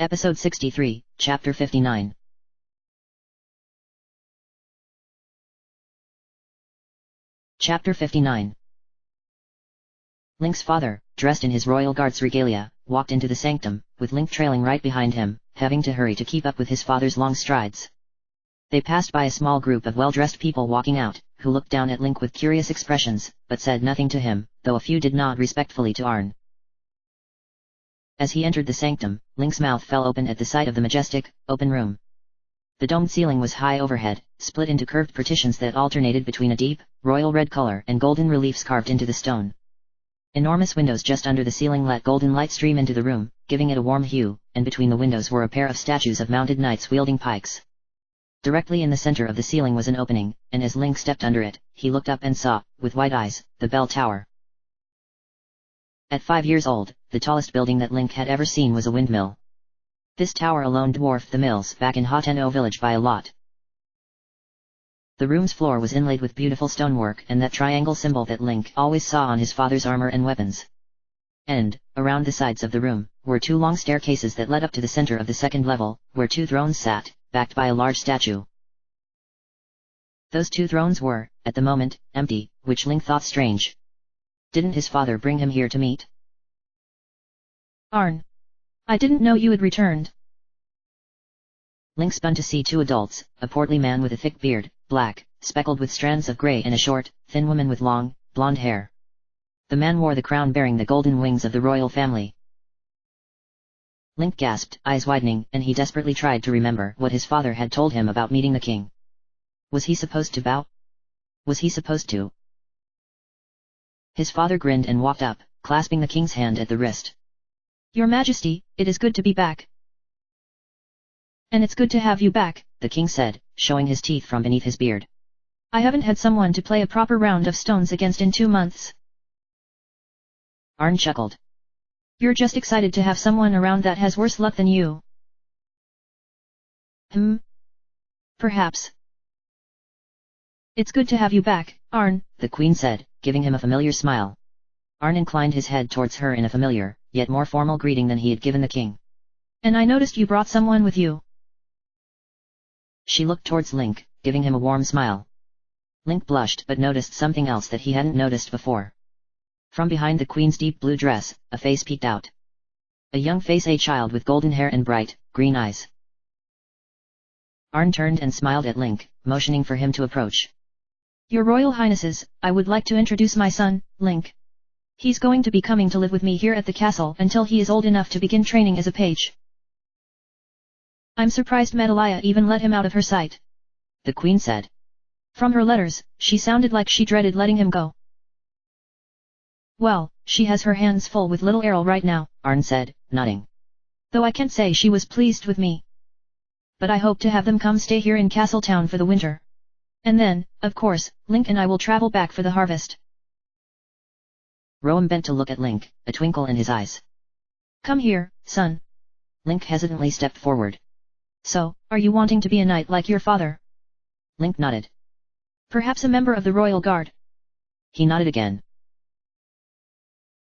Episode 63, Chapter 59. Chapter 59. Link's father, dressed in his royal guard's regalia, walked into the sanctum, with Link trailing right behind him, having to hurry to keep up with his father's long strides. They passed by a small group of well-dressed people walking out, who looked down at Link with curious expressions, but said nothing to him, though a few did nod respectfully to Arn. As he entered the sanctum, Link's mouth fell open at the sight of the majestic, open room. The domed ceiling was high overhead, split into curved partitions that alternated between a deep, royal red color and golden reliefs carved into the stone. Enormous windows just under the ceiling let golden light stream into the room, giving it a warm hue, and between the windows were a pair of statues of mounted knights wielding pikes. Directly in the center of the ceiling was an opening, and as Link stepped under it, he looked up and saw, with wide eyes, the bell tower. At 5 years old, the tallest building that Link had ever seen was a windmill. This tower alone dwarfed the mills back in Hoteno village by a lot. The room's floor was inlaid with beautiful stonework and that triangle symbol that Link always saw on his father's armor and weapons. And, around the sides of the room, were 2 long staircases that led up to the center of the second level, where 2 thrones sat, backed by a large statue. Those 2 thrones were, at the moment, empty, which Link thought strange. Didn't his father bring him here to meet? Arn. I didn't know you had returned. Link spun to see 2 adults, a portly man with a thick beard, black, speckled with strands of gray, and a short, thin woman with long, blonde hair. The man wore the crown bearing the golden wings of the royal family. Link gasped, eyes widening, and he desperately tried to remember what his father had told him about meeting the king. Was he supposed to bow? Was he supposed to? His father grinned and walked up, clasping the king's hand at the wrist. Your Majesty, it is good to be back. And it's good to have you back, the king said, showing his teeth from beneath his beard. I haven't had someone to play a proper round of stones against in 2 months. Arn chuckled. You're just excited to have someone around that has worse luck than you. Perhaps. It's good to have you back, Arn, the queen said, giving him a familiar smile. Arn inclined his head towards her in a familiar, yet more formal greeting than he had given the king. And I noticed you brought someone with you. She looked towards Link, giving him a warm smile. Link blushed but noticed something else that he hadn't noticed before. From behind the queen's deep blue dress, a face peeked out. A young face, a child with golden hair and bright, green eyes. Arn turned and smiled at Link, motioning for him to approach. Your Royal Highnesses, I would like to introduce my son, Link. He's going to be coming to live with me here at the castle until he is old enough to begin training as a page. I'm surprised Medalia even let him out of her sight, the queen said. From her letters, she sounded like she dreaded letting him go. Well, she has her hands full with little Errol right now, Arn said, nodding. Though I can't say she was pleased with me. But I hope to have them come stay here in Castletown for the winter. And then, of course, Link and I will travel back for the harvest. Roam bent to look at Link, a twinkle in his eyes. Come here, son. Link hesitantly stepped forward. So, are you wanting to be a knight like your father? Link nodded. Perhaps a member of the Royal Guard? He nodded again.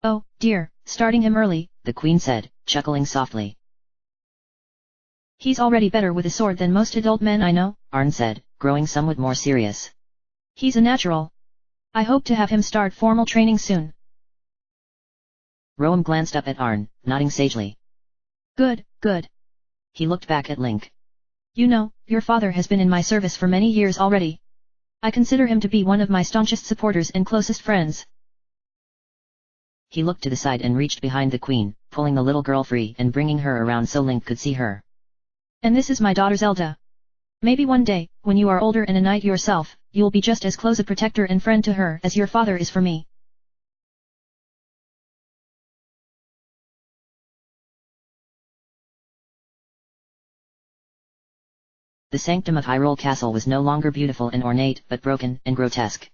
Oh, dear, starting him early, the queen said, chuckling softly. He's already better with a sword than most adult men I know, Arn said, growing somewhat more serious. He's a natural. I hope to have him start formal training soon. Roam glanced up at Arn, nodding sagely. Good, good. He looked back at Link. You know, your father has been in my service for many years already. I consider him to be one of my staunchest supporters and closest friends. He looked to the side and reached behind the queen, pulling the little girl free and bringing her around so Link could see her. And this is my daughter Zelda. Maybe one day, when you are older and a knight yourself, you'll be just as close a protector and friend to her as your father is for me. The sanctum of Hyrule Castle was no longer beautiful and ornate but broken and grotesque.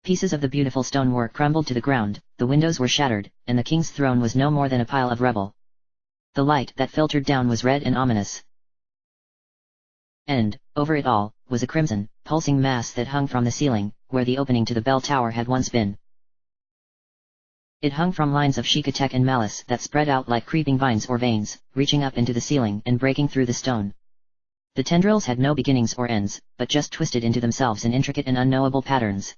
Pieces of the beautiful stonework crumbled to the ground, the windows were shattered, and the king's throne was no more than a pile of rubble. The light that filtered down was red and ominous. And, over it all, was a crimson, pulsing mass that hung from the ceiling, where the opening to the bell tower had once been. It hung from lines of Shikatek and malice that spread out like creeping vines or veins, reaching up into the ceiling and breaking through the stone. The tendrils had no beginnings or ends, but just twisted into themselves in intricate and unknowable patterns.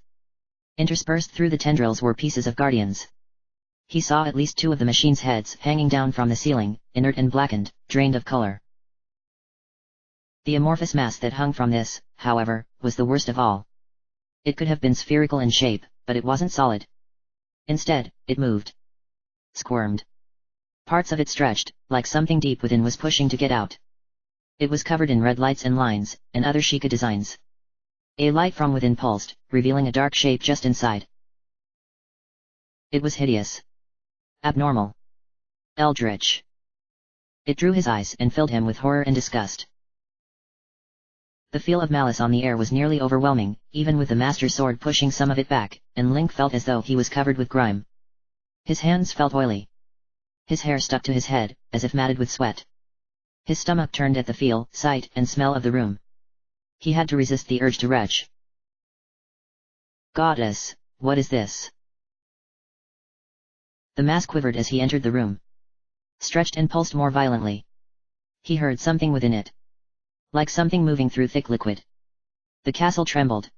Interspersed through the tendrils were pieces of guardians. He saw at least 2 of the machine's heads hanging down from the ceiling, inert and blackened, drained of color. The amorphous mass that hung from this, however, was the worst of all. It could have been spherical in shape, but it wasn't solid. Instead, it moved. Squirmed. Parts of it stretched, like something deep within was pushing to get out. It was covered in red lights and lines, and other Sheikah designs. A light from within pulsed, revealing a dark shape just inside. It was hideous. Abnormal. Eldritch. It drew his eyes and filled him with horror and disgust. The feel of malice on the air was nearly overwhelming, even with the Master Sword pushing some of it back, and Link felt as though he was covered with grime. His hands felt oily. His hair stuck to his head, as if matted with sweat. His stomach turned at the feel, sight, and smell of the room. He had to resist the urge to retch. Goddess, what is this? The mass quivered as he entered the room. Stretched and pulsed more violently. He heard something within it. Like something moving through thick liquid. The castle trembled.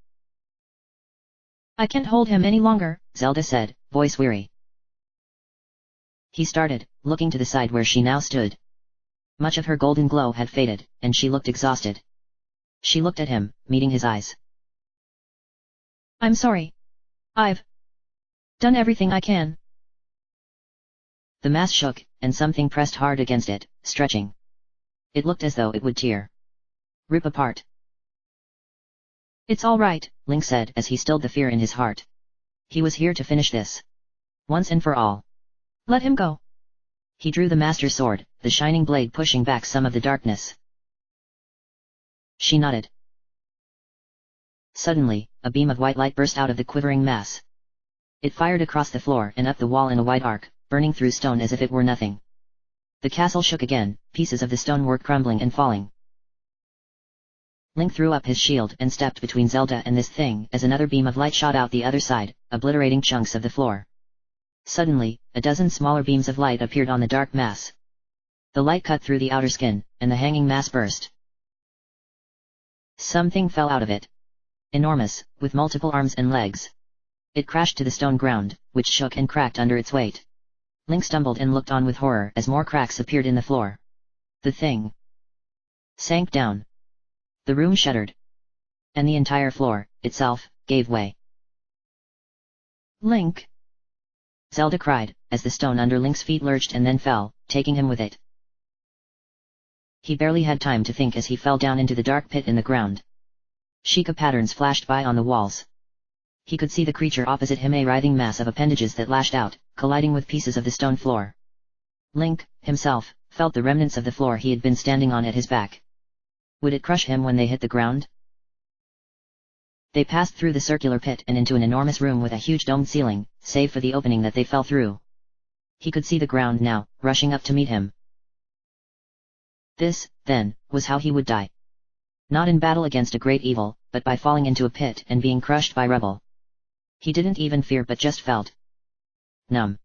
I can't hold him any longer, Zelda said, voice weary. He started, looking to the side where she now stood. Much of her golden glow had faded, and she looked exhausted. She looked at him, meeting his eyes. I'm sorry. I've done everything I can. The mass shook, and something pressed hard against it, stretching. It looked as though it would tear. Rip apart. It's all right, Link said as he stilled the fear in his heart. He was here to finish this. Once and for all. Let him go. He drew the Master Sword, the shining blade pushing back some of the darkness. She nodded. Suddenly, a beam of white light burst out of the quivering mass. It fired across the floor and up the wall in a wide arc, burning through stone as if it were nothing. The castle shook again, pieces of the stone were crumbling and falling. Link threw up his shield and stepped between Zelda and this thing as another beam of light shot out the other side, obliterating chunks of the floor. Suddenly, a dozen smaller beams of light appeared on the dark mass. The light cut through the outer skin, and the hanging mass burst. Something fell out of it. Enormous, with multiple arms and legs. It crashed to the stone ground, which shook and cracked under its weight. Link stumbled and looked on with horror as more cracks appeared in the floor. The thing sank down. The room shuddered. And the entire floor, itself, gave way. Link! Zelda cried, as the stone under Link's feet lurched and then fell, taking him with it. He barely had time to think as he fell down into the dark pit in the ground. Sheikah patterns flashed by on the walls. He could see the creature opposite him, a writhing mass of appendages that lashed out, colliding with pieces of the stone floor. Link, himself, felt the remnants of the floor he had been standing on at his back. Would it crush him when they hit the ground? They passed through the circular pit and into an enormous room with a huge domed ceiling, save for the opening that they fell through. He could see the ground now, rushing up to meet him. This, then, was how he would die. Not in battle against a great evil, but by falling into a pit and being crushed by rubble. He didn't even fear but just felt numb.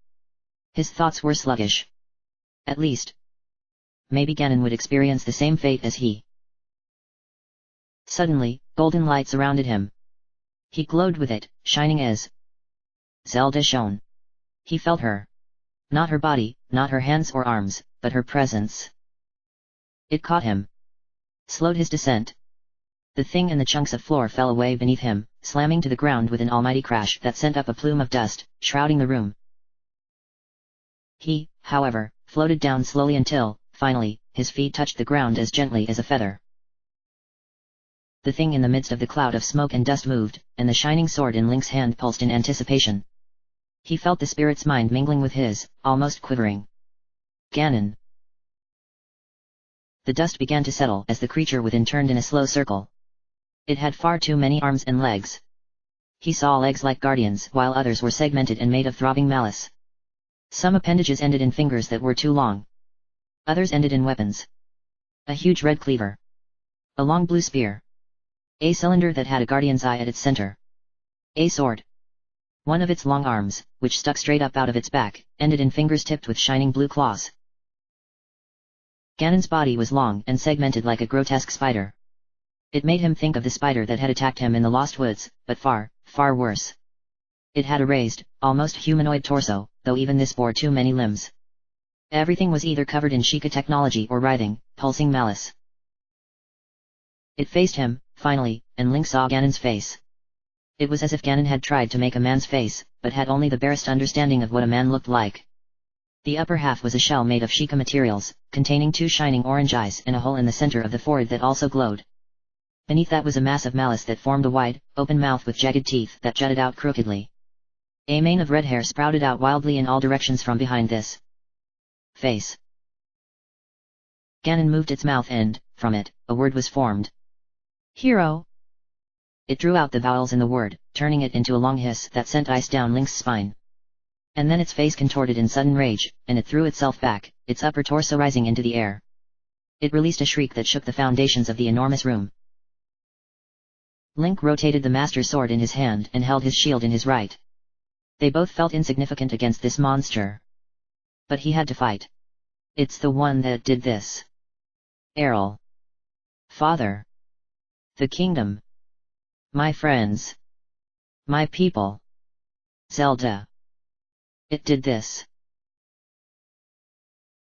His thoughts were sluggish. At least, maybe Ganon would experience the same fate as he. Suddenly, golden light surrounded him. He glowed with it, shining as Zelda shone. He felt her. Not her body, not her hands or arms, but her presence. It caught him. Slowed his descent. The thing and the chunks of floor fell away beneath him, slamming to the ground with an almighty crash that sent up a plume of dust, shrouding the room. He, however, floated down slowly until, finally, his feet touched the ground as gently as a feather. The thing in the midst of the cloud of smoke and dust moved, and the shining sword in Link's hand pulsed in anticipation. He felt the spirit's mind mingling with his, almost quivering. Ganon. The dust began to settle as the creature within turned in a slow circle. It had far too many arms and legs. He saw legs like guardians while others were segmented and made of throbbing malice. Some appendages ended in fingers that were too long. Others ended in weapons. A huge red cleaver. A long blue spear. A cylinder that had a guardian's eye at its center. A sword. One of its long arms, which stuck straight up out of its back, ended in fingers tipped with shining blue claws. Ganon's body was long and segmented like a grotesque spider. It made him think of the spider that had attacked him in the Lost Woods, but far, far worse. It had a raised, almost humanoid torso, though even this bore too many limbs. Everything was either covered in Sheikah technology or writhing, pulsing malice. It faced him, finally, and Link saw Ganon's face. It was as if Ganon had tried to make a man's face, but had only the barest understanding of what a man looked like. The upper half was a shell made of Sheikah materials, containing 2 shining orange eyes and a hole in the center of the forehead that also glowed. Beneath that was a mass of malice that formed a wide, open mouth with jagged teeth that jutted out crookedly. A mane of red hair sprouted out wildly in all directions from behind this face. Ganon moved its mouth and, from it, a word was formed. Hero. It drew out the vowels in the word, turning it into a long hiss that sent ice down Link's spine. And then its face contorted in sudden rage, and it threw itself back, its upper torso rising into the air. It released a shriek that shook the foundations of the enormous room. Link rotated the Master Sword in his hand and held his shield in his right. They both felt insignificant against this monster. But he had to fight. It's the one that did this. Errol. Father. The kingdom. My friends. My people. Zelda. It did this.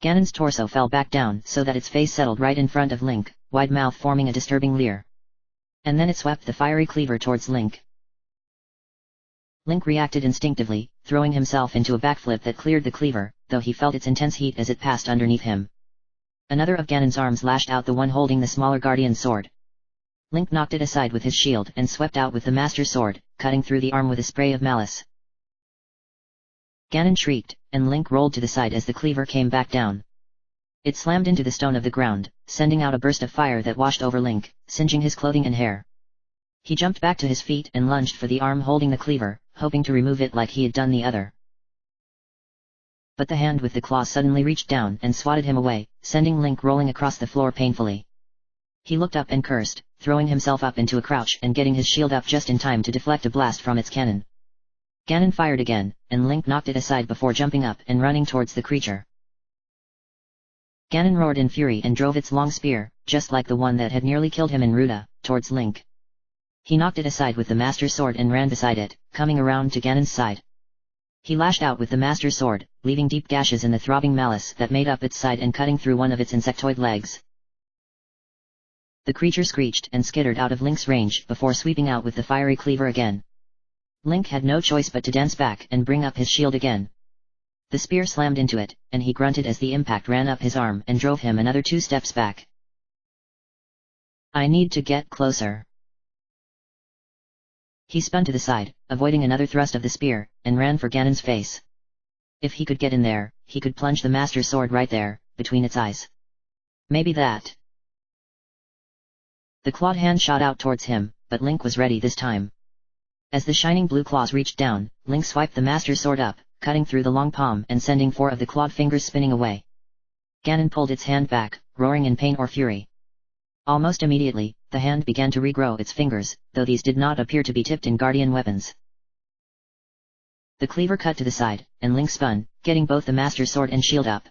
Ganon's torso fell back down so that its face settled right in front of Link, wide mouth forming a disturbing leer. And then it swept the fiery cleaver towards Link. Link reacted instinctively, throwing himself into a backflip that cleared the cleaver, though he felt its intense heat as it passed underneath him. Another of Ganon's arms lashed out, the one holding the smaller guardian sword. Link knocked it aside with his shield and swept out with the Master Sword, cutting through the arm with a spray of malice. Ganon shrieked, and Link rolled to the side as the cleaver came back down. It slammed into the stone of the ground, sending out a burst of fire that washed over Link, singeing his clothing and hair. He jumped back to his feet and lunged for the arm holding the cleaver, hoping to remove it like he had done the other. But the hand with the claw suddenly reached down and swatted him away, sending Link rolling across the floor painfully. He looked up and cursed, throwing himself up into a crouch and getting his shield up just in time to deflect a blast from its cannon. Ganon fired again, and Link knocked it aside before jumping up and running towards the creature. Ganon roared in fury and drove its long spear, just like the one that had nearly killed him in Ruta, towards Link. He knocked it aside with the Master Sword and ran beside it, coming around to Ganon's side. He lashed out with the Master Sword, leaving deep gashes in the throbbing malice that made up its side and cutting through one of its insectoid legs. The creature screeched and skittered out of Link's range before sweeping out with the fiery cleaver again. Link had no choice but to dance back and bring up his shield again. The spear slammed into it, and he grunted as the impact ran up his arm and drove him another 2 steps back. I need to get closer. He spun to the side, avoiding another thrust of the spear, and ran for Ganon's face. If he could get in there, he could plunge the Master Sword right there, between its eyes. Maybe that. The clawed hand shot out towards him, but Link was ready this time. As the shining blue claws reached down, Link swiped the Master Sword up, cutting through the long palm and sending 4 of the clawed fingers spinning away. Ganon pulled its hand back, roaring in pain or fury. Almost immediately, the hand began to regrow its fingers, though these did not appear to be tipped in guardian weapons. The cleaver cut to the side, and Link spun, getting both the Master Sword and shield up.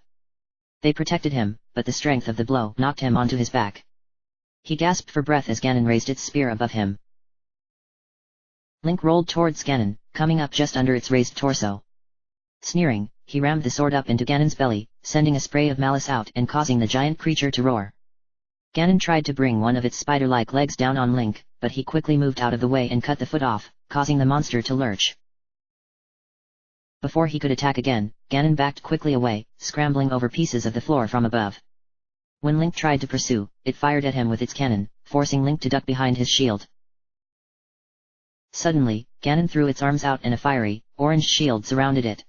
They protected him, but the strength of the blow knocked him onto his back. He gasped for breath as Ganon raised its spear above him. Link rolled towards Ganon, coming up just under its raised torso. Sneering, he rammed the sword up into Ganon's belly, sending a spray of malice out and causing the giant creature to roar. Ganon tried to bring one of its spider-like legs down on Link, but he quickly moved out of the way and cut the foot off, causing the monster to lurch. Before he could attack again, Ganon backed quickly away, scrambling over pieces of the floor from above. When Link tried to pursue, it fired at him with its cannon, forcing Link to duck behind his shield. Suddenly, Ganon threw its arms out and a fiery, orange shield surrounded it.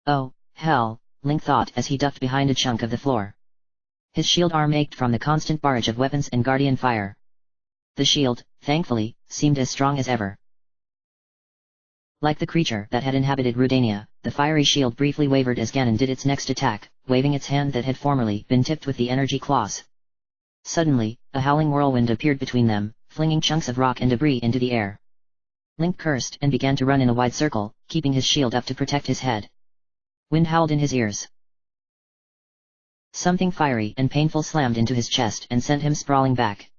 Oh, hell, Link thought as he ducked behind a chunk of the floor. His shield arm ached from the constant barrage of weapons and guardian fire. The shield, thankfully, seemed as strong as ever. Like the creature that had inhabited Rudania, the fiery shield briefly wavered as Ganon did its next attack, waving its hand that had formerly been tipped with the energy claws. Suddenly, a howling whirlwind appeared between them, flinging chunks of rock and debris into the air. Link cursed and began to run in a wide circle, keeping his shield up to protect his head. Wind howled in his ears. Something fiery and painful slammed into his chest and sent him sprawling back.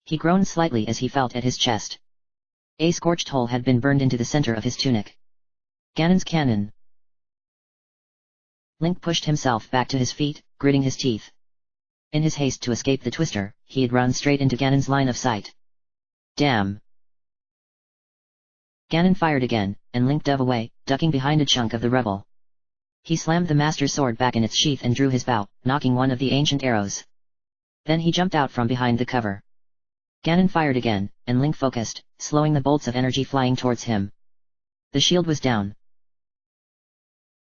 He groaned slightly as he felt at his chest. A scorched hole had been burned into the center of his tunic. Ganon's cannon. Link pushed himself back to his feet, gritting his teeth. In his haste to escape the twister, he had run straight into Ganon's line of sight. Damn! Ganon fired again, and Link dove away, ducking behind a chunk of the rubble. He slammed the Master Sword back in its sheath and drew his bow, knocking one of the ancient arrows. Then he jumped out from behind the cover. Ganon fired again, and Link focused, slowing the bolts of energy flying towards him. The shield was down.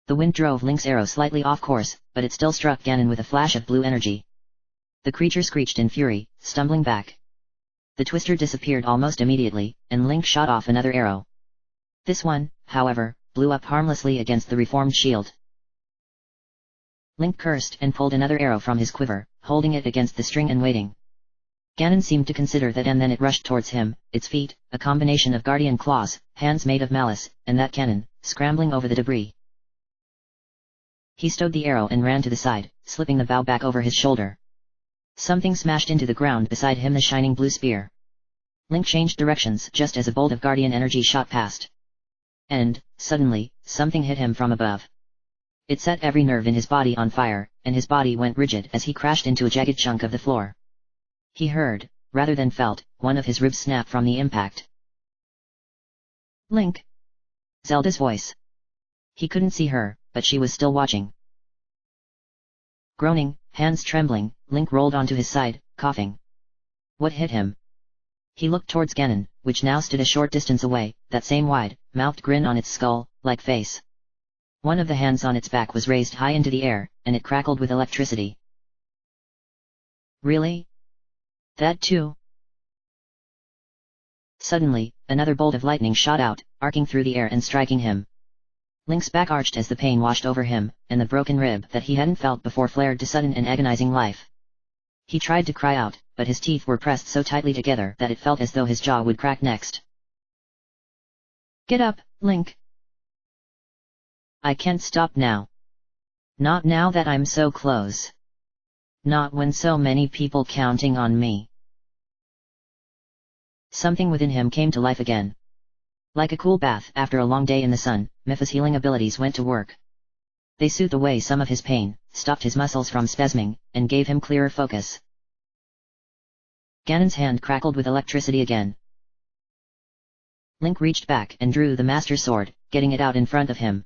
The wind drove Link's arrow slightly off course, but it still struck Ganon with a flash of blue energy. The creature screeched in fury, stumbling back. The twister disappeared almost immediately, and Link shot off another arrow. This one, however, blew up harmlessly against the reformed shield. Link cursed and pulled another arrow from his quiver, holding it against the string and waiting. Ganon seemed to consider that, and then it rushed towards him, its feet, a combination of guardian claws, hands made of malice, and that cannon, scrambling over the debris. He stowed the arrow and ran to the side, slipping the bow back over his shoulder. Something smashed into the ground beside him, the shining blue spear. Link changed directions just as a bolt of guardian energy shot past. And, suddenly, something hit him from above. It set every nerve in his body on fire, and his body went rigid as he crashed into a jagged chunk of the floor. He heard, rather than felt, one of his ribs snap from the impact. Link. Zelda's voice. He couldn't see her, but she was still watching. Groaning, hands trembling, Link rolled onto his side, coughing. What hit him? He looked towards Ganon, which now stood a short distance away, that same wide-mouthed grin on its skull-like face. One of the hands on its back was raised high into the air, and it crackled with electricity. Really? That too? Suddenly, another bolt of lightning shot out, arcing through the air and striking him. Link's back arched as the pain washed over him, and the broken rib that he hadn't felt before flared to sudden and agonizing life. He tried to cry out, but his teeth were pressed so tightly together that it felt as though his jaw would crack next. Get up, Link. I can't stop now. Not now that I'm so close. Not when so many people counting on me. Something within him came to life again. Like a cool bath after a long day in the sun, Mipha's healing abilities went to work. They soothed away some of his pain, stopped his muscles from spasming, and gave him clearer focus. Ganon's hand crackled with electricity again. Link reached back and drew the Master Sword, getting it out in front of him.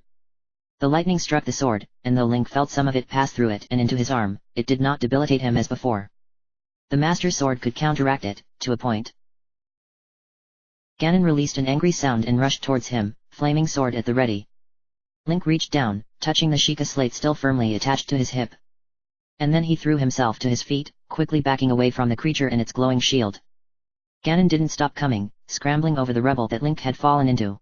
The lightning struck the sword, and though Link felt some of it pass through it and into his arm, it did not debilitate him as before. The Master Sword could counteract it, to a point. Ganon released an angry sound and rushed towards him, flaming sword at the ready. Link reached down, touching the Sheikah slate still firmly attached to his hip. And then he threw himself to his feet, quickly backing away from the creature and its glowing shield. Ganon didn't stop coming, scrambling over the rubble that Link had fallen into.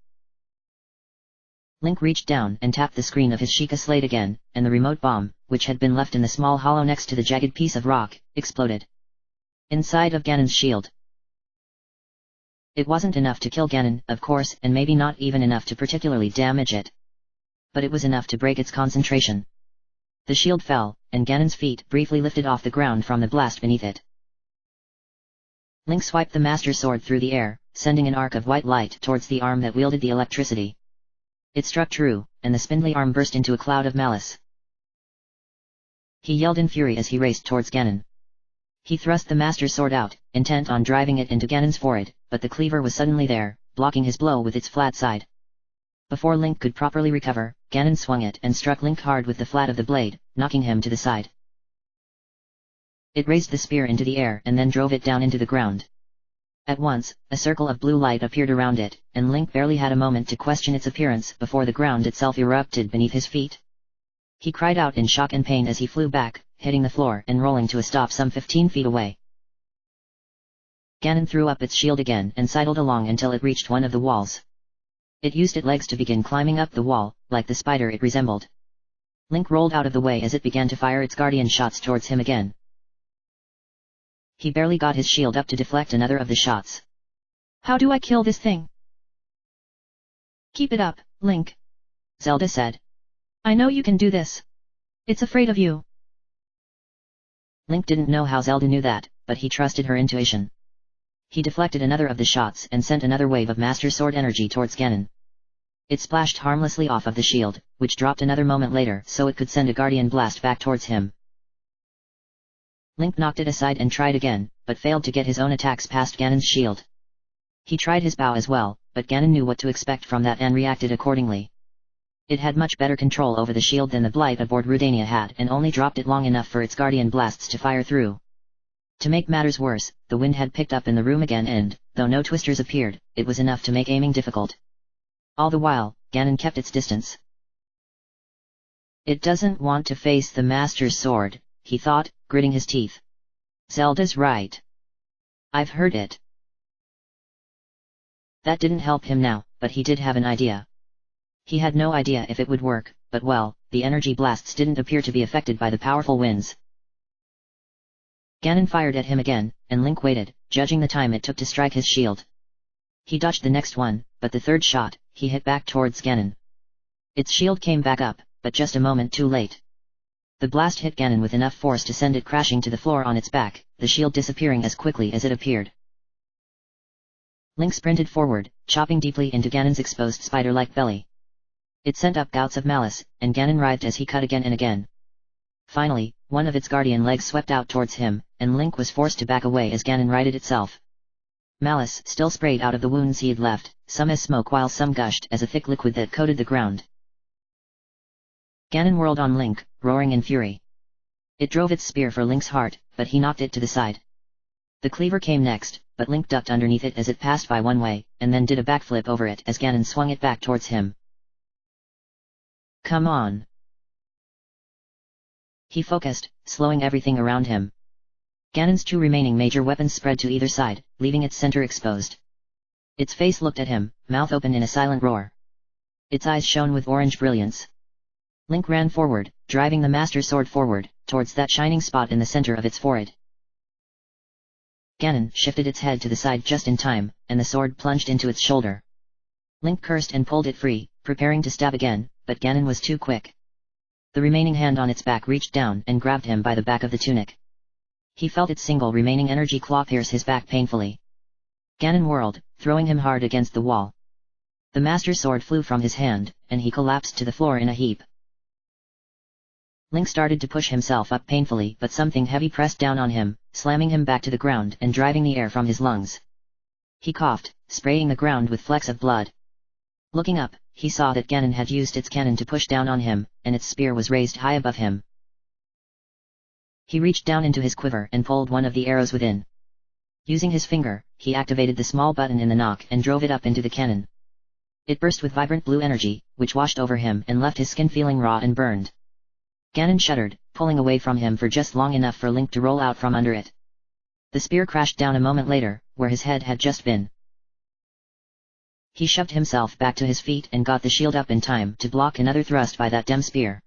Link reached down and tapped the screen of his Sheikah slate again, and the remote bomb, which had been left in the small hollow next to the jagged piece of rock, exploded. Inside of Ganon's shield. It wasn't enough to kill Ganon, of course, and maybe not even enough to particularly damage it. But it was enough to break its concentration. The shield fell, and Ganon's feet briefly lifted off the ground from the blast beneath it. Link swiped the Master Sword through the air, sending an arc of white light towards the arm that wielded the electricity. It struck true, and the spindly arm burst into a cloud of malice. He yelled in fury as he raced towards Ganon. He thrust the Master Sword out, intent on driving it into Ganon's forehead, but the cleaver was suddenly there, blocking his blow with its flat side. Before Link could properly recover, Ganon swung it and struck Link hard with the flat of the blade, knocking him to the side. It raised the spear into the air and then drove it down into the ground. At once, a circle of blue light appeared around it, and Link barely had a moment to question its appearance before the ground itself erupted beneath his feet. He cried out in shock and pain as he flew back, hitting the floor and rolling to a stop some 15 feet away. Ganon threw up its shield again and sidled along until it reached one of the walls. It used its legs to begin climbing up the wall, like the spider it resembled. Link rolled out of the way as it began to fire its guardian shots towards him again. He barely got his shield up to deflect another of the shots. How do I kill this thing? Keep it up, Link. Zelda said. I know you can do this. It's afraid of you. Link didn't know how Zelda knew that, but he trusted her intuition. He deflected another of the shots and sent another wave of Master Sword energy towards Ganon. It splashed harmlessly off of the shield, which dropped another moment later so it could send a Guardian Blast back towards him. Link knocked it aside and tried again, but failed to get his own attacks past Ganon's shield. He tried his bow as well, but Ganon knew what to expect from that and reacted accordingly. It had much better control over the shield than the Blight aboard Rudania had and only dropped it long enough for its Guardian Blasts to fire through. To make matters worse, the wind had picked up in the room again and, though no twisters appeared, it was enough to make aiming difficult. All the while, Ganon kept its distance. It doesn't want to face the Master Sword, he thought, gritting his teeth. Zelda's right. I've heard it. That didn't help him now, but he did have an idea. He had no idea if it would work, but well, the energy blasts didn't appear to be affected by the powerful winds. Ganon fired at him again, and Link waited, judging the time it took to strike his shield. He dodged the next one, but the third shot, he hit back towards Ganon. Its shield came back up, but just a moment too late. The blast hit Ganon with enough force to send it crashing to the floor on its back, the shield disappearing as quickly as it appeared. Link sprinted forward, chopping deeply into Ganon's exposed spider-like belly. It sent up gouts of malice, and Ganon writhed as he cut again and again. Finally, one of its guardian legs swept out towards him, and Link was forced to back away as Ganon righted itself. Malice still sprayed out of the wounds he had left, some as smoke while some gushed as a thick liquid that coated the ground. Ganon whirled on Link, roaring in fury. It drove its spear for Link's heart, but he knocked it to the side. The cleaver came next, but Link ducked underneath it as it passed by one way, and then did a backflip over it as Ganon swung it back towards him. Come on. He focused, slowing everything around him. Ganon's two remaining major weapons spread to either side, leaving its center exposed. Its face looked at him, mouth open in a silent roar. Its eyes shone with orange brilliance. Link ran forward, driving the Master Sword forward, towards that shining spot in the center of its forehead. Ganon shifted its head to the side just in time, and the sword plunged into its shoulder. Link cursed and pulled it free, preparing to stab again, but Ganon was too quick. The remaining hand on its back reached down and grabbed him by the back of the tunic. He felt its single remaining energy claw pierce his back painfully. Ganon whirled, throwing him hard against the wall. The Master Sword flew from his hand, and he collapsed to the floor in a heap. Link started to push himself up painfully, but something heavy pressed down on him, slamming him back to the ground and driving the air from his lungs. He coughed, spraying the ground with flecks of blood. Looking up, he saw that Ganon had used its cannon to push down on him, and its spear was raised high above him. He reached down into his quiver and pulled one of the arrows within. Using his finger, he activated the small button in the nock and drove it up into the cannon. It burst with vibrant blue energy, which washed over him and left his skin feeling raw and burned. Ganon shuddered, pulling away from him for just long enough for Link to roll out from under it. The spear crashed down a moment later, where his head had just been. He shoved himself back to his feet and got the shield up in time to block another thrust by that damn spear.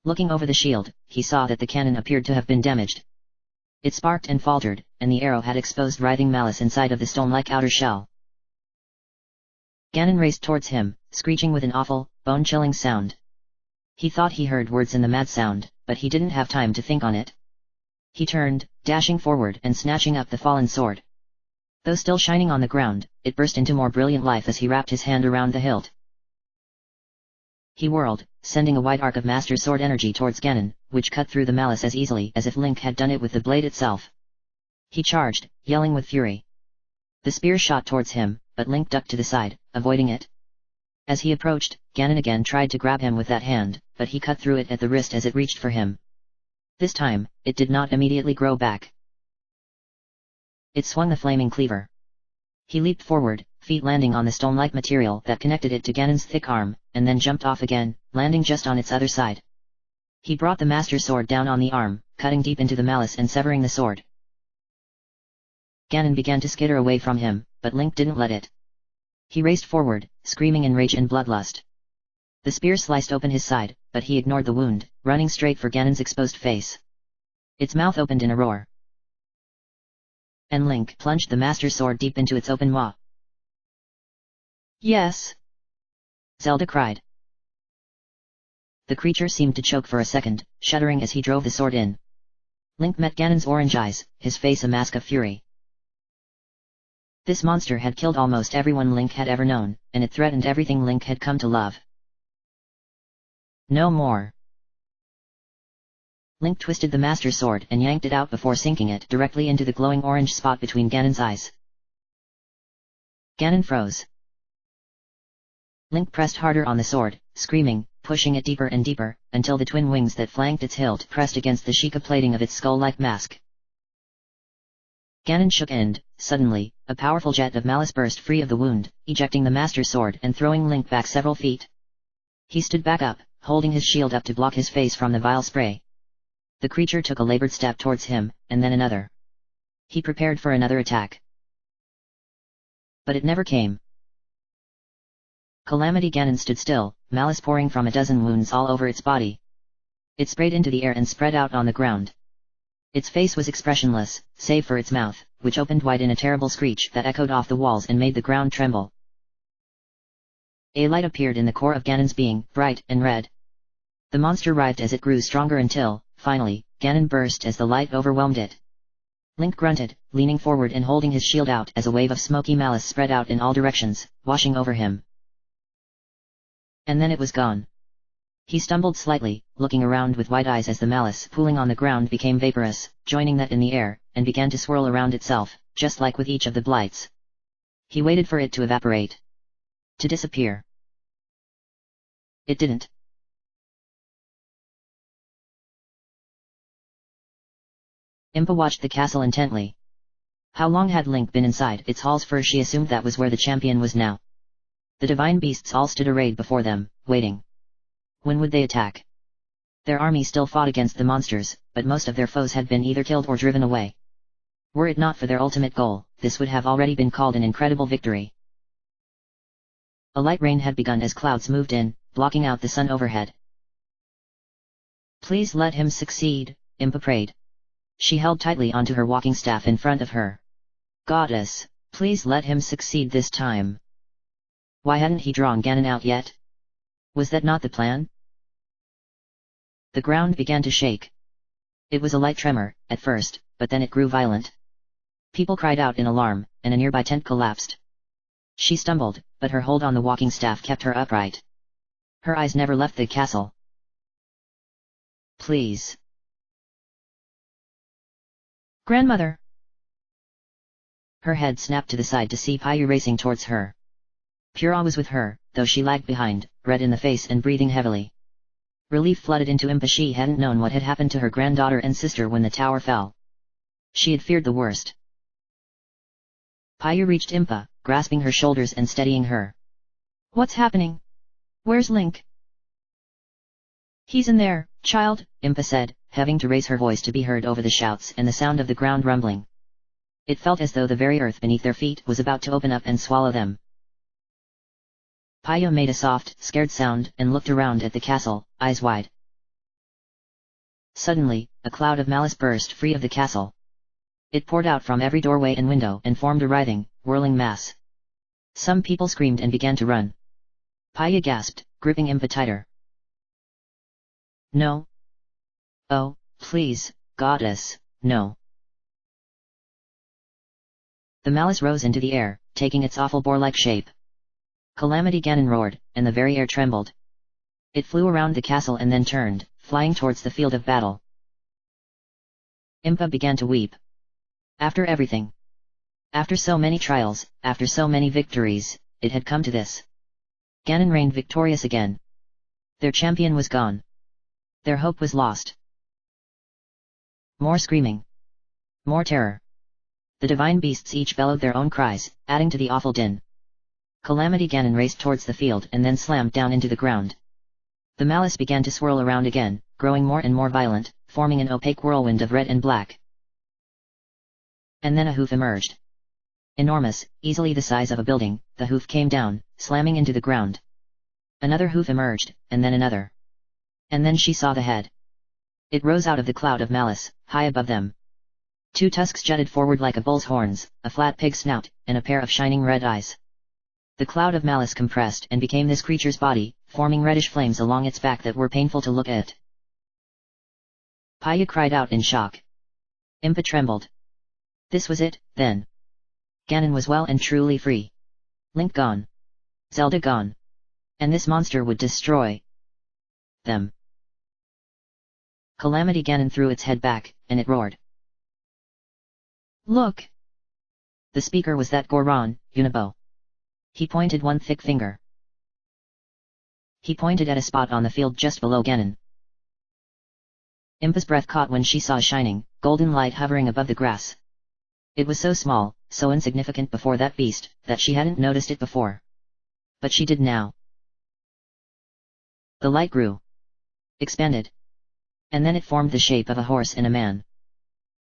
Looking over the shield, he saw that the cannon appeared to have been damaged. It sparked and faltered, and the arrow had exposed writhing malice inside of the stone-like outer shell. Ganon raced towards him, screeching with an awful, bone-chilling sound. He thought he heard words in the mad sound, but he didn't have time to think on it. He turned, dashing forward and snatching up the fallen sword. Though still shining on the ground, it burst into more brilliant life as he wrapped his hand around the hilt. He whirled, sending a wide arc of Master Sword energy towards Ganon, which cut through the malice as easily as if Link had done it with the blade itself. He charged, yelling with fury. The spear shot towards him, but Link ducked to the side, avoiding it. As he approached, Ganon again tried to grab him with that hand, but he cut through it at the wrist as it reached for him. This time, it did not immediately grow back. It swung the flaming cleaver. He leaped forward, feet landing on the stone-like material that connected it to Ganon's thick arm, and then jumped off again, landing just on its other side. He brought the Master Sword down on the arm, cutting deep into the malice and severing the sword. Ganon began to skitter away from him, but Link didn't let it. He raced forward, screaming in rage and bloodlust. The spear sliced open his side, but he ignored the wound, running straight for Ganon's exposed face. Its mouth opened in a roar. And Link plunged the Master Sword deep into its open maw. Yes. Zelda cried. The creature seemed to choke for a second, shuddering as he drove the sword in. Link met Ganon's orange eyes, his face a mask of fury. This monster had killed almost everyone Link had ever known, and it threatened everything Link had come to love. No more. Link twisted the Master Sword and yanked it out before sinking it directly into the glowing orange spot between Ganon's eyes. Ganon froze. Link pressed harder on the sword, screaming, pushing it deeper and deeper, until the twin wings that flanked its hilt pressed against the Sheikah plating of its skull-like mask. Ganon shook and, suddenly, a powerful jet of malice burst free of the wound, ejecting the Master Sword and throwing Link back several feet. He stood back up, holding his shield up to block his face from the vile spray. The creature took a labored step towards him, and then another. He prepared for another attack. But it never came. Calamity Ganon stood still, malice pouring from a dozen wounds all over its body. It sprayed into the air and spread out on the ground. Its face was expressionless, save for its mouth, which opened wide in a terrible screech that echoed off the walls and made the ground tremble. A light appeared in the core of Ganon's being, bright and red. The monster writhed as it grew stronger until, finally, Ganon burst as the light overwhelmed it. Link grunted, leaning forward and holding his shield out as a wave of smoky malice spread out in all directions, washing over him. And then it was gone. He stumbled slightly, looking around with wide eyes as the malice pooling on the ground became vaporous, joining that in the air, and began to swirl around itself, just like with each of the blights. He waited for it to evaporate. To disappear. It didn't. Impa watched the castle intently. How long had Link been inside its halls? For she assumed that was where the champion was now. The divine beasts all stood arrayed before them, waiting. When would they attack? Their army still fought against the monsters, but most of their foes had been either killed or driven away. Were it not for their ultimate goal, this would have already been called an incredible victory. A light rain had begun as clouds moved in, blocking out the sun overhead. Please let him succeed, Impa prayed. She held tightly onto her walking staff in front of her. Goddess, please let him succeed this time. Why hadn't he drawn Ganon out yet? Was that not the plan? The ground began to shake. It was a light tremor, at first, but then it grew violent. People cried out in alarm, and a nearby tent collapsed. She stumbled, but her hold on the walking staff kept her upright. Her eyes never left the castle. Please. Grandmother! Her head snapped to the side to see Payu racing towards her. Pure awe was with her, though she lagged behind, red in the face and breathing heavily. Relief flooded into Impa. She hadn't known what had happened to her granddaughter and sister when the tower fell. She had feared the worst. Payu reached Impa, grasping her shoulders and steadying her. What's happening? Where's Link? He's in there, child, Impa said, having to raise her voice to be heard over the shouts and the sound of the ground rumbling. It felt as though the very earth beneath their feet was about to open up and swallow them. Payu made a soft, scared sound and looked around at the castle, eyes wide. Suddenly, a cloud of malice burst free of the castle. It poured out from every doorway and window and formed a writhing, whirling mass. Some people screamed and began to run. Payu gasped, gripping Impa tighter. No. Oh, please, goddess, no. The malice rose into the air, taking its awful boar-like shape. Calamity Ganon roared, and the very air trembled. It flew around the castle and then turned, flying towards the field of battle. Impa began to weep. After everything. After so many trials, after so many victories, it had come to this. Ganon reigned victorious again. Their champion was gone. Their hope was lost. More screaming. More terror. The divine beasts each bellowed their own cries, adding to the awful din. Calamity Ganon raced towards the field and then slammed down into the ground. The malice began to swirl around again, growing more and more violent, forming an opaque whirlwind of red and black. And then a hoof emerged. Enormous, easily the size of a building, the hoof came down, slamming into the ground. Another hoof emerged, and then another. And then she saw the head. It rose out of the cloud of malice, high above them. Two tusks jutted forward like a bull's horns, a flat pig's snout, and a pair of shining red eyes. The cloud of malice compressed and became this creature's body, forming reddish flames along its back that were painful to look at. Paya cried out in shock. Impa trembled. This was it, then. Ganon was well and truly free. Link gone. Zelda gone. And this monster would destroy them. Calamity Ganon threw its head back, and it roared. Look! The speaker was that Goron, Unibo. He pointed one thick finger. He pointed at a spot on the field just below Ganon. Impa's breath caught when she saw a shining, golden light hovering above the grass. It was so small, so insignificant before that beast, that she hadn't noticed it before. But she did now. The light grew. Expanded. And then it formed the shape of a horse and a man.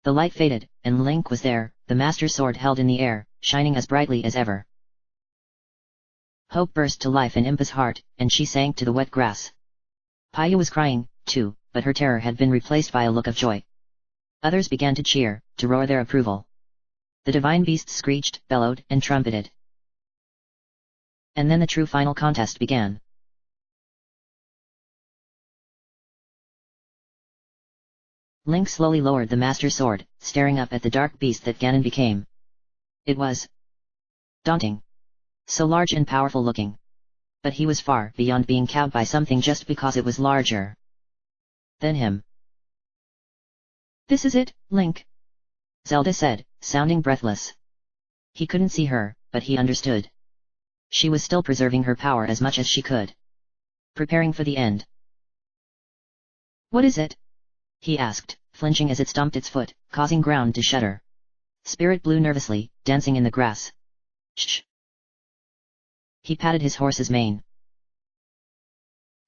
The light faded, and Link was there, the Master Sword held in the air, shining as brightly as ever. Hope burst to life in Impa's heart, and she sank to the wet grass. Paya was crying, too, but her terror had been replaced by a look of joy. Others began to cheer, to roar their approval. The divine beasts screeched, bellowed, and trumpeted. And then the true final contest began. Link slowly lowered the Master Sword, staring up at the dark beast that Ganon became. It was daunting. So large and powerful looking. But he was far beyond being cowed by something just because it was larger than him. This is it, Link. Zelda said, sounding breathless. He couldn't see her, but he understood. She was still preserving her power as much as she could. Preparing for the end. What is it? He asked, flinching as it stomped its foot, causing ground to shudder. Spirit blew nervously, dancing in the grass. Shh! He patted his horse's mane.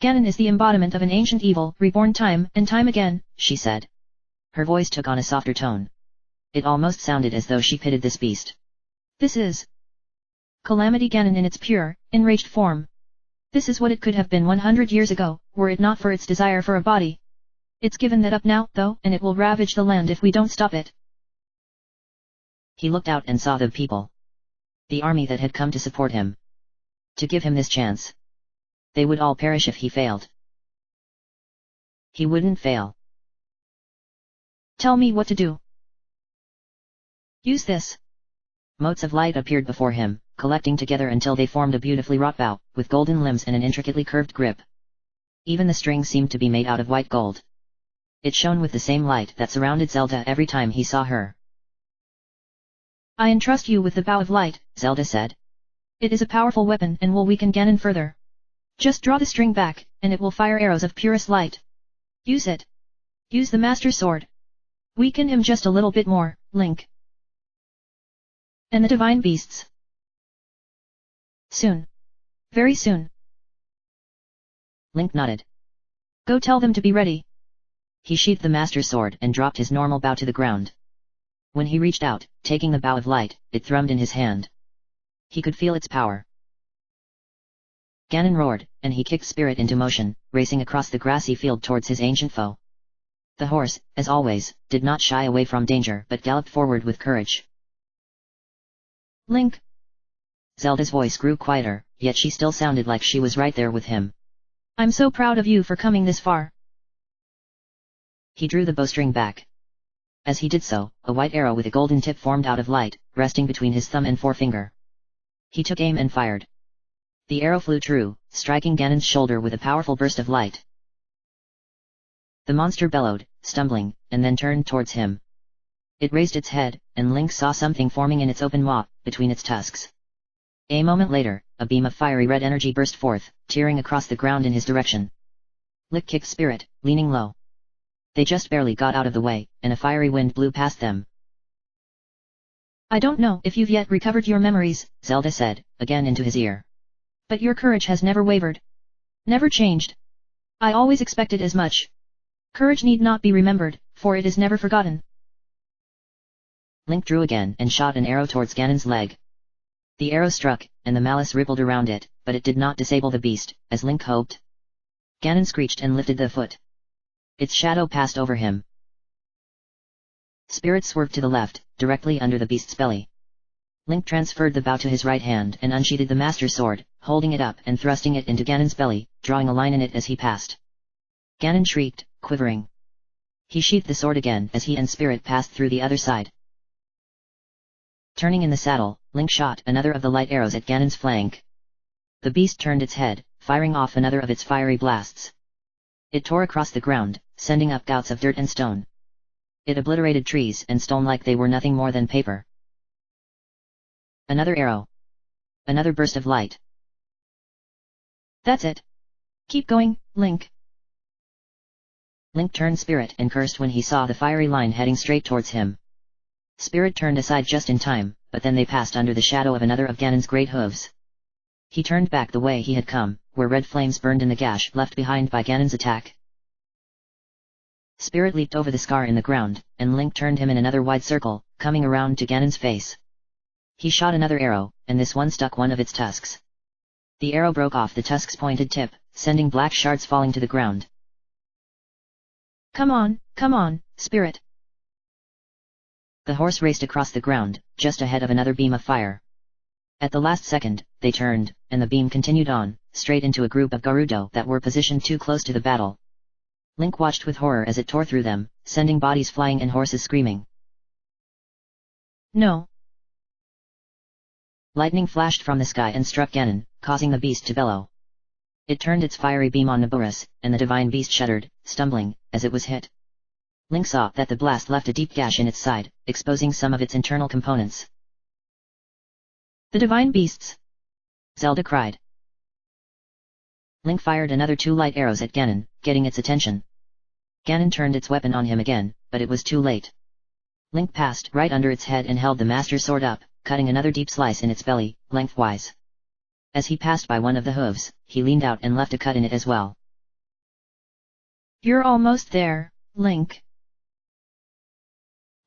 Ganon is the embodiment of an ancient evil, reborn time and time again, she said. Her voice took on a softer tone. It almost sounded as though she pitied this beast. This is Calamity Ganon in its pure, enraged form. This is what it could have been 100 years ago, were it not for its desire for a body. It's given that up now, though, and it will ravage the land if we don't stop it. He looked out and saw the people. The army that had come to support him. To give him this chance. They would all perish if he failed. He wouldn't fail. Tell me what to do. Use this. Motes of light appeared before him, collecting together until they formed a beautifully wrought bow, with golden limbs and an intricately curved grip. Even the string seemed to be made out of white gold. It shone with the same light that surrounded Zelda every time he saw her. I entrust you with the Bow of Light, Zelda said. It is a powerful weapon and will weaken Ganon further. Just draw the string back, and it will fire arrows of purest light. Use it. Use the Master Sword. Weaken him just a little bit more, Link. And the divine beasts. Soon. Very soon. Link nodded. Go tell them to be ready. He sheathed the Master Sword and dropped his normal bow to the ground. When he reached out, taking the Bow of Light, it thrummed in his hand. He could feel its power. Ganon roared, and he kicked Spirit into motion, racing across the grassy field towards his ancient foe. The horse, as always, did not shy away from danger but galloped forward with courage. Link. Zelda's voice grew quieter, yet she still sounded like she was right there with him. I'm so proud of you for coming this far. He drew the bowstring back. As he did so, a white arrow with a golden tip formed out of light, resting between his thumb and forefinger. He took aim and fired. The arrow flew true, striking Ganon's shoulder with a powerful burst of light. The monster bellowed, stumbling, and then turned towards him. It raised its head, and Link saw something forming in its open maw, between its tusks. A moment later, a beam of fiery red energy burst forth, tearing across the ground in his direction. Link kicked Spirit, leaning low. They just barely got out of the way, and a fiery wind blew past them. I don't know if you've yet recovered your memories, Zelda said, again into his ear. But your courage has never wavered. Never changed. I always expected as much. Courage need not be remembered, for it is never forgotten. Link drew again and shot an arrow towards Ganon's leg. The arrow struck, and the malice rippled around it, but it did not disable the beast, as Link hoped. Ganon screeched and lifted the foot. Its shadow passed over him. Spirit swerved to the left, directly under the beast's belly. Link transferred the bow to his right hand and unsheathed the Master Sword, holding it up and thrusting it into Ganon's belly, drawing a line in it as he passed. Ganon shrieked, quivering. He sheathed the sword again as he and Spirit passed through the other side. Turning in the saddle, Link shot another of the light arrows at Ganon's flank. The beast turned its head, firing off another of its fiery blasts. It tore across the ground, sending up gouts of dirt and stone. It obliterated trees and stone like they were nothing more than paper. Another arrow. Another burst of light. That's it. Keep going, Link. Link turned Spirit and cursed when he saw the fiery line heading straight towards him. Spirit turned aside just in time, but then they passed under the shadow of another of Ganon's great hooves. He turned back the way he had come, where red flames burned in the gash left behind by Ganon's attack. Spirit leaped over the scar in the ground, and Link turned him in another wide circle, coming around to Ganon's face. He shot another arrow, and this one stuck one of its tusks. The arrow broke off the tusk's pointed tip, sending black shards falling to the ground. Come on, Spirit. The horse raced across the ground, just ahead of another beam of fire. At the last second, they turned, and the beam continued on, straight into a group of Gerudo that were positioned too close to the battle. Link watched with horror as it tore through them, sending bodies flying and horses screaming. No. Lightning flashed from the sky and struck Ganon, causing the beast to bellow. It turned its fiery beam on Naboris, and the divine beast shuddered, stumbling, as it was hit. Link saw that the blast left a deep gash in its side, exposing some of its internal components. The divine beasts! Zelda cried. Link fired another 2 light arrows at Ganon, getting its attention. Ganon turned its weapon on him again, but it was too late. Link passed right under its head and held the Master Sword up, cutting another deep slice in its belly, lengthwise. As he passed by one of the hooves, he leaned out and left a cut in it as well. You're almost there, Link.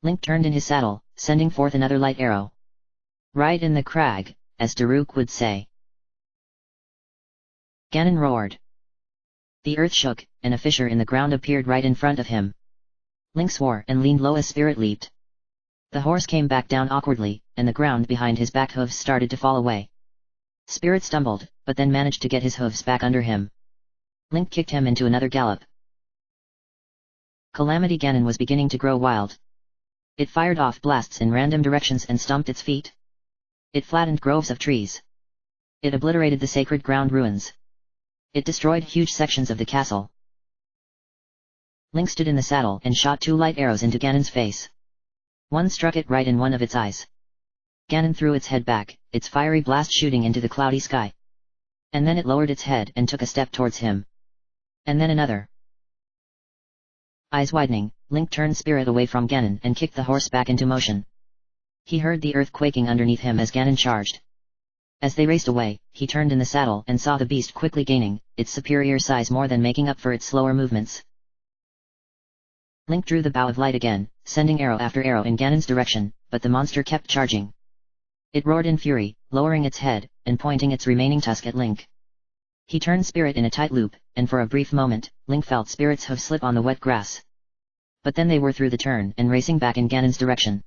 Link turned in his saddle, sending forth another light arrow. Right in the crag, as Daruk would say. Ganon roared. The earth shook, and a fissure in the ground appeared right in front of him. Link swore and leaned low as Spirit leaped. The horse came back down awkwardly, and the ground behind his back hooves started to fall away. Spirit stumbled, but then managed to get his hooves back under him. Link kicked him into another gallop. Calamity Ganon was beginning to grow wild. It fired off blasts in random directions and stomped its feet. It flattened groves of trees. It obliterated the sacred ground ruins. It destroyed huge sections of the castle. Link stood in the saddle and shot 2 light arrows into Ganon's face. One struck it right in one of its eyes. Ganon threw its head back, its fiery blast shooting into the cloudy sky. And then it lowered its head and took a step towards him. And then another. Eyes widening, Link turned Spirit away from Ganon and kicked the horse back into motion. He heard the earth quaking underneath him as Ganon charged. As they raced away, he turned in the saddle and saw the beast quickly gaining, its superior size more than making up for its slower movements. Link drew the bow of light again, sending arrow after arrow in Ganon's direction, but the monster kept charging. It roared in fury, lowering its head, and pointing its remaining tusk at Link. He turned Spirit in a tight loop, and for a brief moment, Link felt Spirit's hoof slip on the wet grass. But then they were through the turn and racing back in Ganon's direction.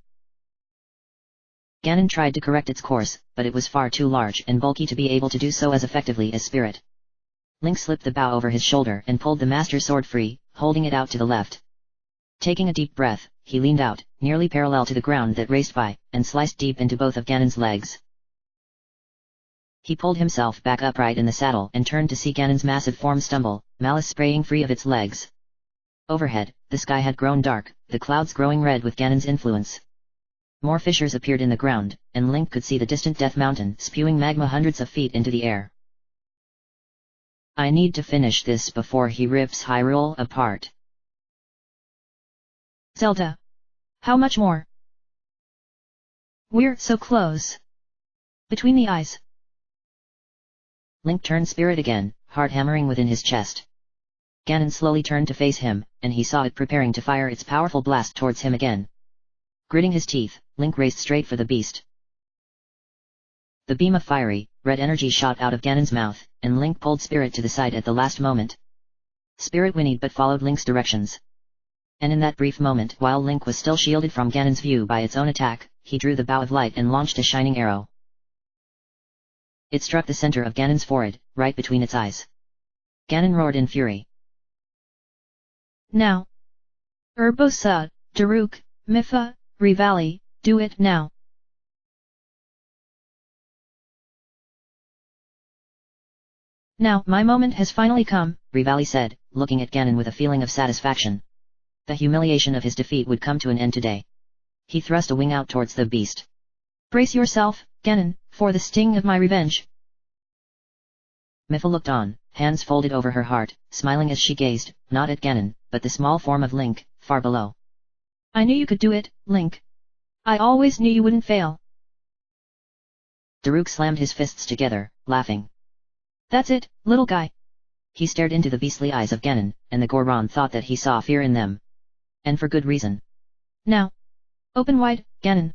Ganon tried to correct its course, but it was far too large and bulky to be able to do so as effectively as Spirit. Link slipped the bow over his shoulder and pulled the Master Sword free, holding it out to the left. Taking a deep breath, he leaned out, nearly parallel to the ground that raced by, and sliced deep into both of Ganon's legs. He pulled himself back upright in the saddle and turned to see Ganon's massive form stumble, malice spraying free of its legs. Overhead, the sky had grown dark, the clouds growing red with Ganon's influence. More fissures appeared in the ground, and Link could see the distant Death Mountain spewing magma hundreds of feet into the air. I need to finish this before he rips Hyrule apart. Zelda. How much more? We're so close. Between the eyes. Link turned Spirit again, heart hammering within his chest. Ganon slowly turned to face him, and he saw it preparing to fire its powerful blast towards him again. Gritting his teeth, Link raced straight for the beast. The beam of fiery, red energy shot out of Ganon's mouth, and Link pulled Spirit to the side at the last moment. Spirit whinnied but followed Link's directions. And in that brief moment, while Link was still shielded from Ganon's view by its own attack, he drew the bow of light and launched a shining arrow. It struck the center of Ganon's forehead, right between its eyes. Ganon roared in fury. Now! Urbosa, Daruk, Mifa, Rivali, do it now! Now my moment has finally come, Rivali said, looking at Ganon with a feeling of satisfaction. The humiliation of his defeat would come to an end today. He thrust a wing out towards the beast. Brace yourself, Ganon, for the sting of my revenge. Mifa looked on, hands folded over her heart, smiling as she gazed, not at Ganon, but the small form of Link, far below. I knew you could do it, Link. I always knew you wouldn't fail. Daruk slammed his fists together, laughing. That's it, little guy. He stared into the beastly eyes of Ganon, and the Goron thought that he saw fear in them. And for good reason. Now! Open wide, Ganon.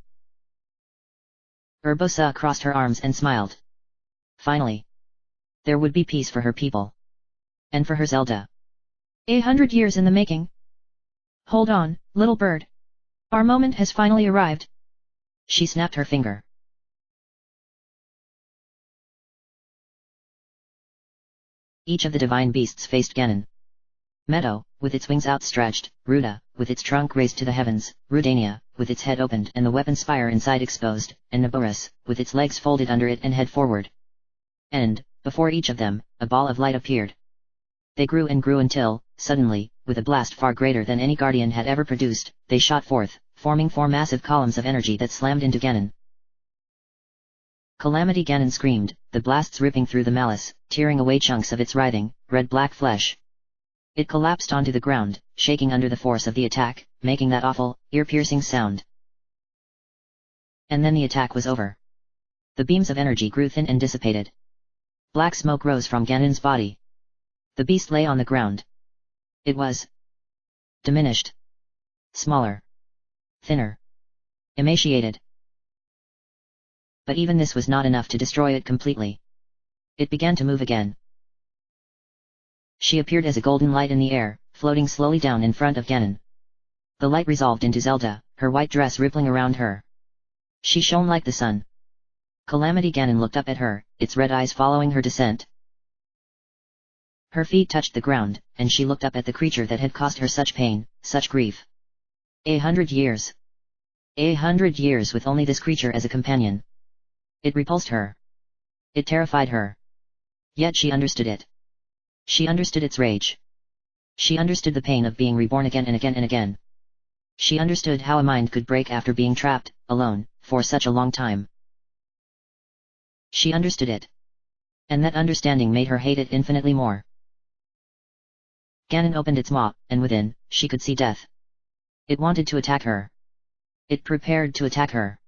Urbosa crossed her arms and smiled. Finally. There would be peace for her people. And for her Zelda. 100 years in the making. Hold on, little bird. Our moment has finally arrived. She snapped her finger. Each of the divine beasts faced Ganon. Meadow, with its wings outstretched, Ruda, with its trunk raised to the heavens, Rudania, with its head opened and the weapon spire inside exposed, and Naboris, with its legs folded under it and head forward. And, before each of them, a ball of light appeared. They grew and grew until, suddenly, with a blast far greater than any guardian had ever produced, they shot forth, forming 4 massive columns of energy that slammed into Ganon. Calamity Ganon screamed, the blasts ripping through the malice, tearing away chunks of its writhing, red-black flesh. It collapsed onto the ground, shaking under the force of the attack, making that awful, ear-piercing sound. And then the attack was over. The beams of energy grew thin and dissipated. Black smoke rose from Ganon's body. The beast lay on the ground. It was diminished. Smaller. Thinner. Emaciated. But even this was not enough to destroy it completely. It began to move again. She appeared as a golden light in the air, floating slowly down in front of Ganon. The light resolved into Zelda, her white dress rippling around her. She shone like the sun. Calamity Ganon looked up at her, its red eyes following her descent. Her feet touched the ground, and she looked up at the creature that had caused her such pain, such grief. 100 years. 100 years with only this creature as a companion. It repulsed her. It terrified her. Yet she understood it. She understood its rage. She understood the pain of being reborn again and again and again. She understood how a mind could break after being trapped, alone, for such a long time. She understood it. And that understanding made her hate it infinitely more. Ganon opened its maw, and within, she could see death. It wanted to attack her. It prepared to attack her.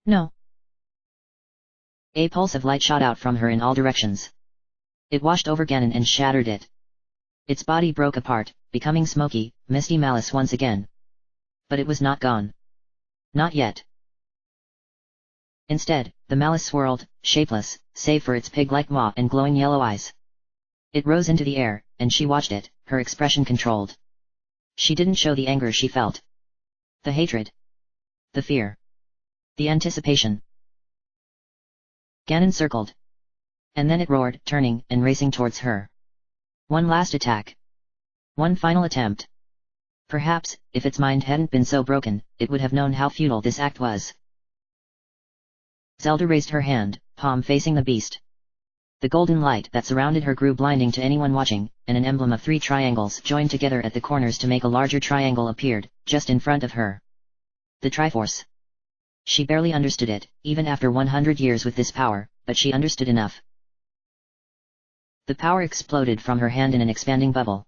No. A pulse of light shot out from her in all directions. It washed over Ganon and shattered it. Its body broke apart, becoming smoky, misty malice once again. But it was not gone. Not yet. Instead, the malice swirled, shapeless, save for its pig-like maw and glowing yellow eyes. It rose into the air, and she watched it, her expression controlled. She didn't show the anger she felt. The hatred. The fear. The anticipation. Ganon circled. And then it roared, turning and racing towards her. One last attack. One final attempt. Perhaps, if its mind hadn't been so broken, it would have known how futile this act was. Zelda raised her hand, palm facing the beast. The golden light that surrounded her grew blinding to anyone watching, and an emblem of 3 triangles joined together at the corners to make a larger triangle appeared, just in front of her. The Triforce. She barely understood it, even after 100 years with this power, but she understood enough. The power exploded from her hand in an expanding bubble.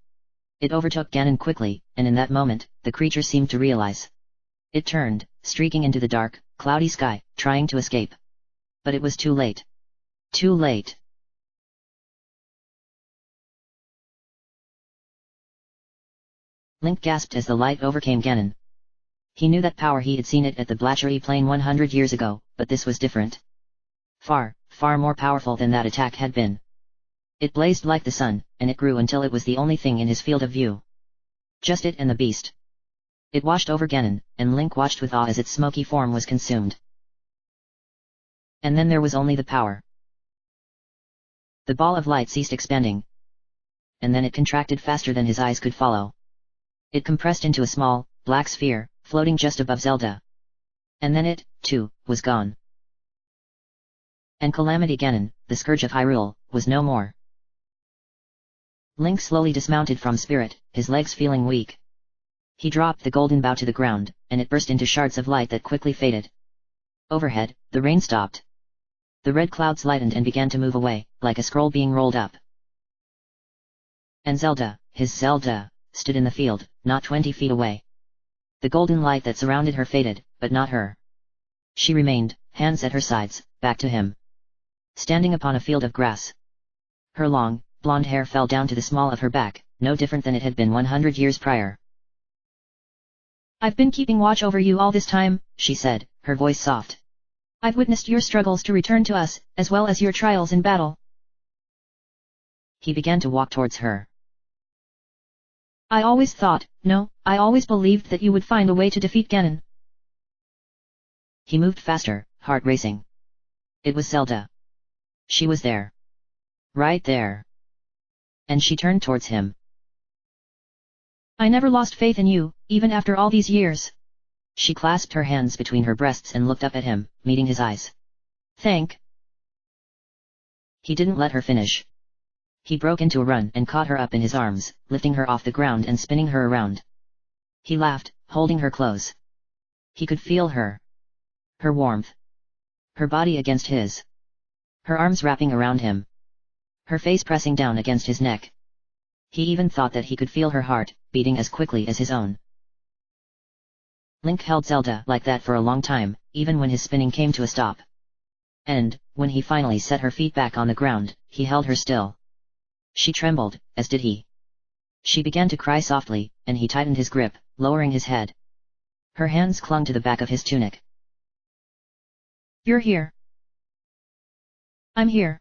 It overtook Ganon quickly, and in that moment, the creature seemed to realize. It turned, streaking into the dark, cloudy sky, trying to escape. But it was too late. Too late. Link gasped as the light overcame Ganon. He knew that power, he had seen it at the Blatchery Plain 100 years ago, but this was different. Far, far more powerful than that attack had been. It blazed like the sun, and it grew until it was the only thing in his field of view. Just it and the beast. It washed over Ganon, and Link watched with awe as its smoky form was consumed. And then there was only the power. The ball of light ceased expanding, and then it contracted faster than his eyes could follow. It compressed into a small, black sphere, floating just above Zelda. And then it, too, was gone. And Calamity Ganon, the scourge of Hyrule, was no more. Link slowly dismounted from Spirit, his legs feeling weak. He dropped the golden bow to the ground, and it burst into shards of light that quickly faded. Overhead, the rain stopped. The red clouds lightened and began to move away, like a scroll being rolled up. And Zelda, his Zelda, stood in the field, not 20 feet away. The golden light that surrounded her faded, but not her. She remained, hands at her sides, back to him. Standing upon a field of grass. Her long, blonde hair fell down to the small of her back, no different than it had been 100 years prior. I've been keeping watch over you all this time, she said, her voice soft. I've witnessed your struggles to return to us, as well as your trials in battle. He began to walk towards her. I always thought, no, I always believed that you would find a way to defeat Ganon. He moved faster, heart racing. It was Zelda. She was there. Right there. And she turned towards him. I never lost faith in you, even after all these years. She clasped her hands between her breasts and looked up at him, meeting his eyes. Thank. He didn't let her finish. He broke into a run and caught her up in his arms, lifting her off the ground and spinning her around. He laughed, holding her close. He could feel her. Her warmth. Her body against his. Her arms wrapping around him. Her face pressing down against his neck. He even thought that he could feel her heart, beating as quickly as his own. Link held Zelda like that for a long time, even when his spinning came to a stop. And, when he finally set her feet back on the ground, he held her still. She trembled, as did he. She began to cry softly, and he tightened his grip, lowering his head. Her hands clung to the back of his tunic. You're here. I'm here.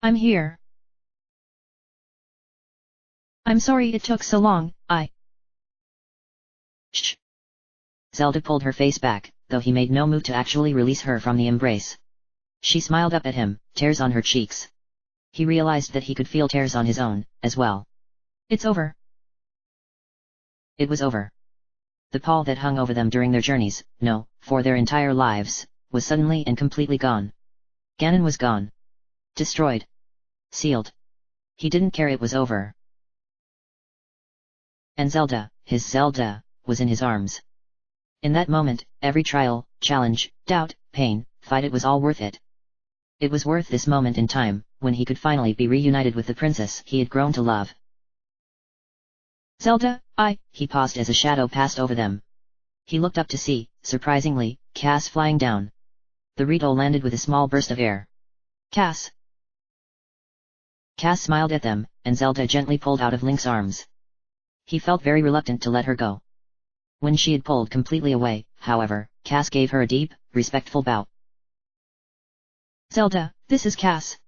I'm here. I'm sorry it took so long, Shh. Zelda pulled her face back, though he made no move to actually release her from the embrace. She smiled up at him, tears on her cheeks. He realized that he could feel tears on his own, as well. It's over. It was over. The pall that hung over them during their journeys, no, for their entire lives, was suddenly and completely gone. Ganon was gone. Destroyed. Sealed. He didn't care, it was over. And Zelda, his Zelda, was in his arms. In that moment, every trial, challenge, doubt, pain, fight, it was all worth it. It was worth this moment in time, when he could finally be reunited with the princess he had grown to love. Zelda, He paused as a shadow passed over them. He looked up to see, surprisingly, Cass flying down. The Rito landed with a small burst of air. Cass. Cass smiled at them, and Zelda gently pulled out of Link's arms. He felt very reluctant to let her go. When she had pulled completely away, however, Cass gave her a deep, respectful bow. Zelda, this is Cass.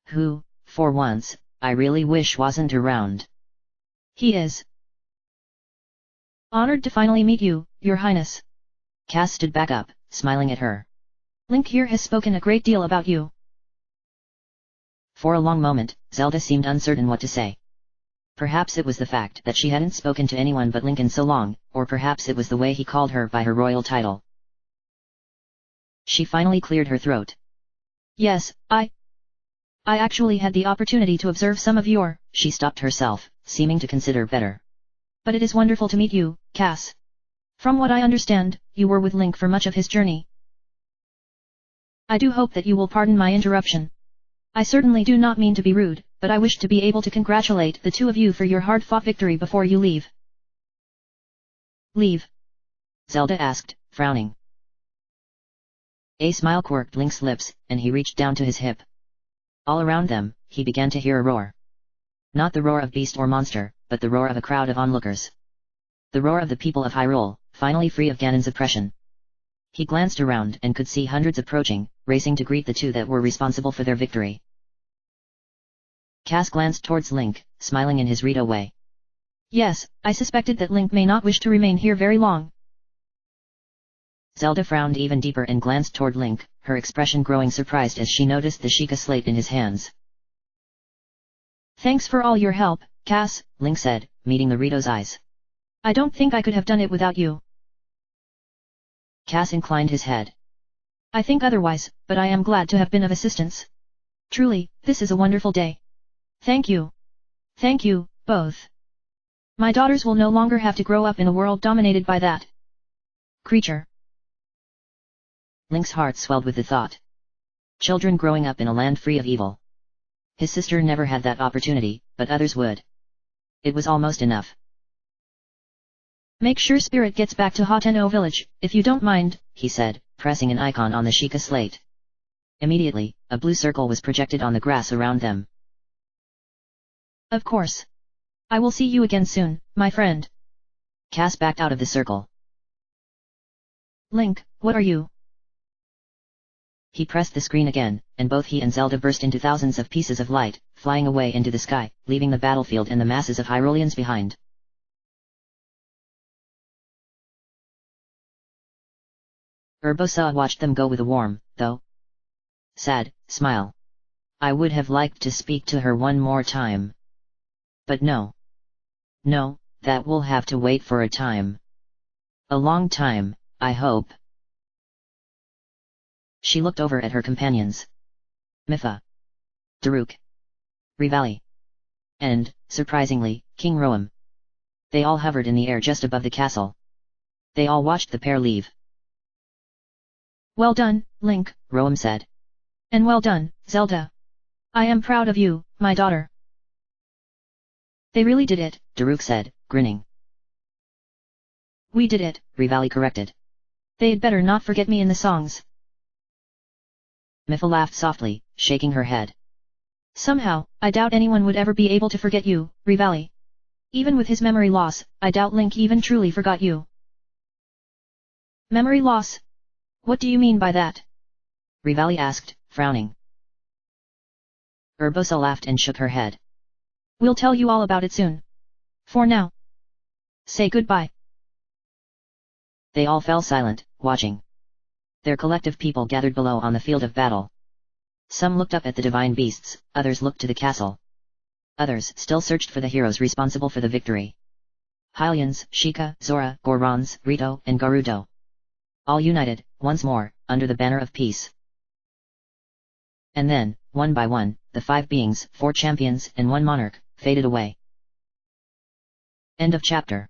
Who, for once, I really wish wasn't around. He is. Honored to finally meet you, Your Highness. Cass stood back up, smiling at her. Link here has spoken a great deal about you. For a long moment, Zelda seemed uncertain what to say. Perhaps it was the fact that she hadn't spoken to anyone but Link in so long, or perhaps it was the way he called her by her royal title. She finally cleared her throat. Yes, I actually had the opportunity to observe some of your... She stopped herself, seeming to consider better. But it is wonderful to meet you, Cass. From what I understand, you were with Link for much of his journey. I do hope that you will pardon my interruption. I certainly do not mean to be rude, but I wish to be able to congratulate the two of you for your hard-fought victory before you leave. Leave? Zelda asked, frowning. A smile quirked Link's lips, and he reached down to his hip. All around them, he began to hear a roar. Not the roar of beast or monster, but the roar of a crowd of onlookers. The roar of the people of Hyrule, finally free of Ganon's oppression. He glanced around and could see hundreds approaching, racing to greet the two that were responsible for their victory. Cass glanced towards Link, smiling in his Rito way. Yes, I suspected that Link may not wish to remain here very long. Zelda frowned even deeper and glanced toward Link, her expression growing surprised as she noticed the Sheikah slate in his hands. Thanks for all your help, Cass, Link said, meeting the Rito's eyes. I don't think I could have done it without you. Cass inclined his head. I think otherwise, but I am glad to have been of assistance. Truly, this is a wonderful day. Thank you. Thank you, both. My daughters will no longer have to grow up in a world dominated by that creature. Link's heart swelled with the thought. Children growing up in a land free of evil. His sister never had that opportunity, but others would. It was almost enough. Make sure Spirit gets back to Hateno village, if you don't mind, he said, pressing an icon on the Sheikah slate. Immediately, a blue circle was projected on the grass around them. Of course. I will see you again soon, my friend. Cass backed out of the circle. Link, what are you? He pressed the screen again, and both he and Zelda burst into thousands of pieces of light, flying away into the sky, leaving the battlefield and the masses of Hyruleans behind. Urbosa watched them go with a warm, though sad, smile. I would have liked to speak to her one more time. But no. No, that will have to wait for a time. A long time, I hope. She looked over at her companions. Mipha, Daruk, Rivali, and, surprisingly, King Roam. They all hovered in the air just above the castle. They all watched the pair leave. Well done, Link, Roam said. And well done, Zelda. I am proud of you, my daughter. They really did it, Daruk said, grinning. We did it, Rivali corrected. They'd better not forget me in the songs. Mipha laughed softly, shaking her head. Somehow, I doubt anyone would ever be able to forget you, Rivali. Even with his memory loss, I doubt Link even truly forgot you. Memory loss? What do you mean by that? Rivali asked, frowning. Urbosa laughed and shook her head. We'll tell you all about it soon. For now, say goodbye. They all fell silent, watching. Their collective people gathered below on the field of battle. Some looked up at the divine beasts, others looked to the castle. Others still searched for the heroes responsible for the victory. Hylians, Sheikah, Zora, Gorons, Rito, and Gerudo. All united, once more, under the banner of peace. And then, one by one, the 5 beings, 4 champions and 1 monarch, faded away. End of chapter.